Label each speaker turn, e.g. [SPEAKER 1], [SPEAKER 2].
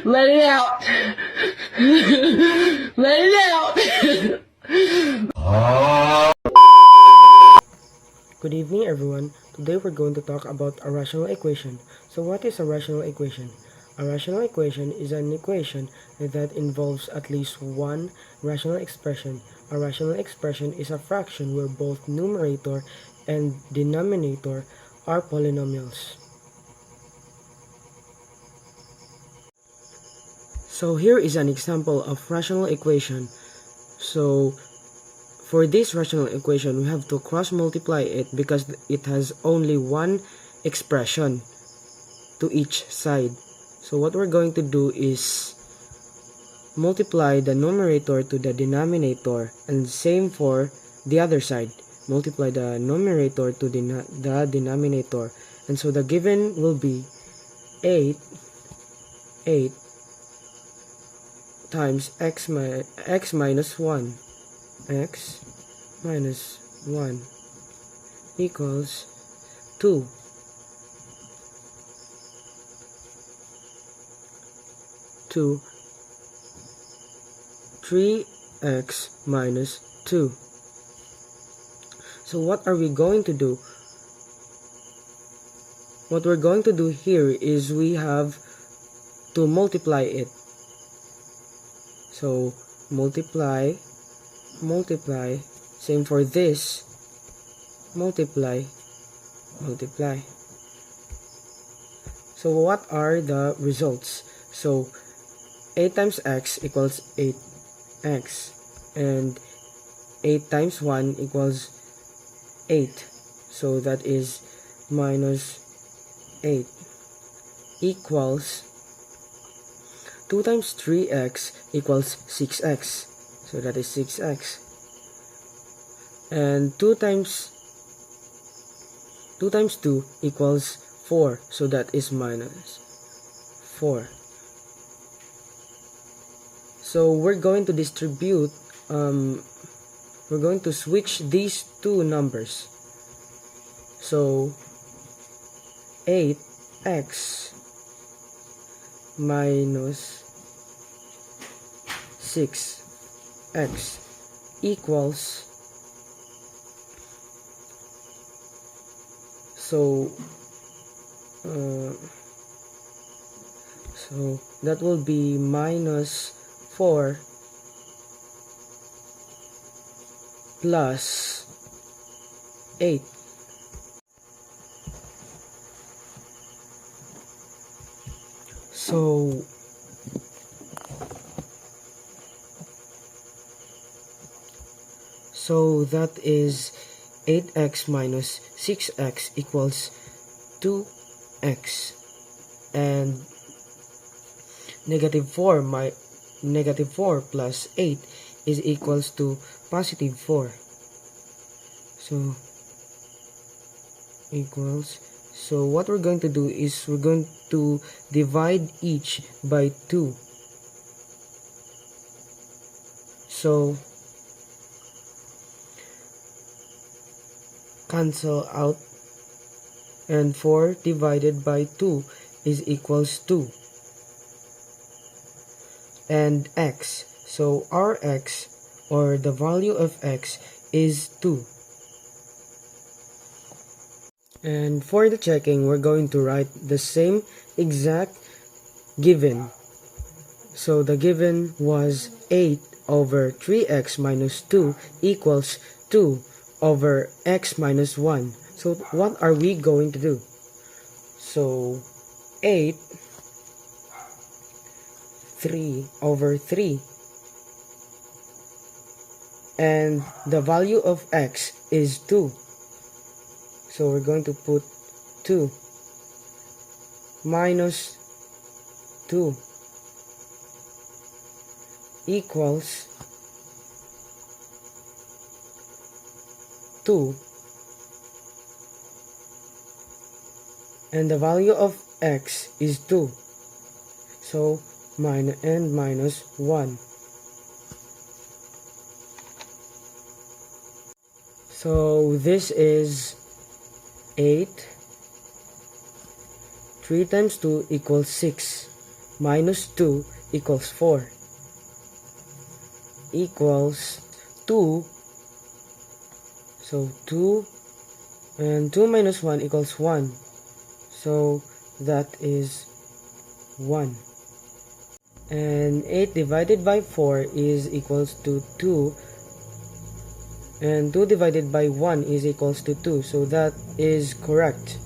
[SPEAKER 1] Let it out. Let it out.
[SPEAKER 2] Good evening, everyone. Today we're going to talk about a rational equation. So what is a rational equation? A rational equation is an equation that involves at least one rational expression. A rational expression is a fraction where both numerator and denominator are polynomials. So here is an example of rational equation. So for this rational equation, we have to cross multiply it because it has only one expression to each side. So what we're going to do is multiply the numerator to the denominator, and same for the other side. Multiply the numerator to the denominator, and so the given will be 8 times x minus 1 x minus 1 equals 2. 3x minus 2. So what are we going to do? What we're going to do here is we have to multiply it. So multiply, same for this, multiply. So what are the results? So 8 times x equals 8x, and 8 times 1 equals 8, so that is minus 8, equals 2 times 3x equals 6x, so that is 6x, and 2 times 2 equals 4, so that is minus 4. So we're going to distribute, we're going to switch these two numbers. So 8x minus 6x equals, so that will be minus 4 plus 8. So that is 8x minus 6x equals 2x, and negative 4 plus 8 is equals to positive 4. So equals, so what we're going to do is we're going to divide each by 2. So cancel out, and 4 divided by 2 is equals 2, and x, so our x, or the value of x, is 2. And for the checking, we're going to write the same exact given. So the given was 8 over 3x minus 2 equals 2 over x minus 1. So what are we going to do? So 8 3 over 3, and the value of x is 2, so we're going to put 2 minus 2 equals 2, and the value of x is 2, so minus 1. So this is 8. 3 times 2 equals 6. minus 2 equals 4 equals 2. So 2 and 2 minus 1 equals 1. So that is 1. And 8 divided by 4 is equals to 2. And 2 divided by 1 is equals to 2. So that is correct.